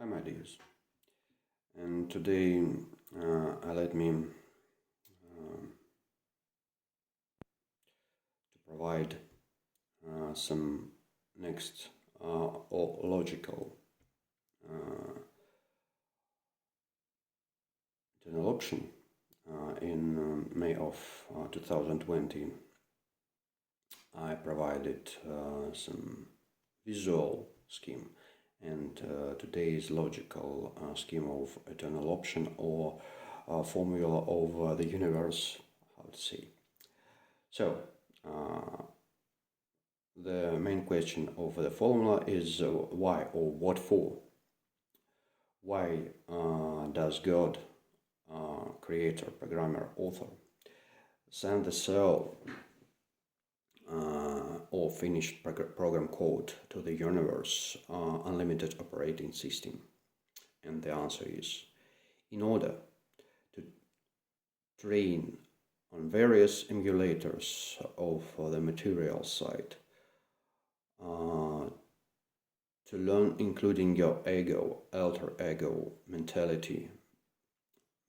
Hi my dears, and today let me to provide some next logical general option in May of 2020. I provided some visual scheme, and today's logical scheme of eternal option or formula of the universe, how to say. So the main question of the formula is why or what for? Why does God, creator, programmer, author, send the soul or finished program code to the universe unlimited operating system? And the answer is in order to train on various emulators of the material side, to learn, including your ego, alter ego, mentality,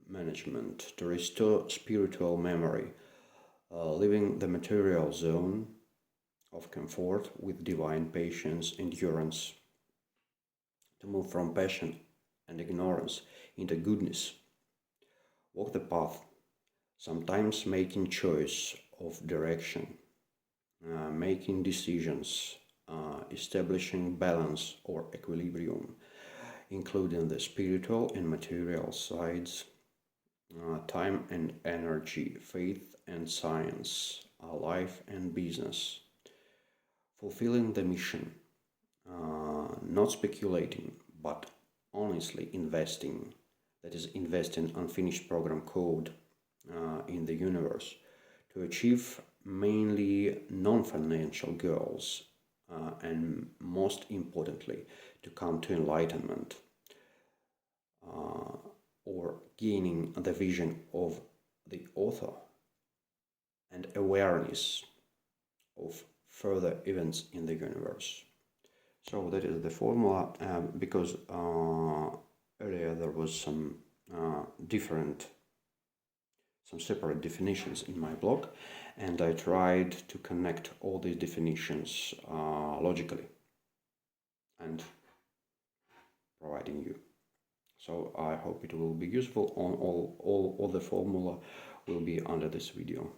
management, to restore spiritual memory, leaving the material zone of comfort with divine patience, endurance, to move from passion and ignorance into goodness. Walk the path, sometimes making choice of direction, making decisions, establishing balance or equilibrium, including the spiritual and material sides, time and energy, faith and science, life and business, fulfilling the mission, not speculating, but honestly investing, that is, investing unfinished program code in the universe to achieve mainly non-financial goals, and most importantly, to come to enlightenment, or gaining the vision of the author and awareness of further events in the universe. So that is the formula, because earlier there was some separate definitions in my blog, and I tried to connect all these definitions logically and providing you. So I hope it will be useful. All the formula will be under this video.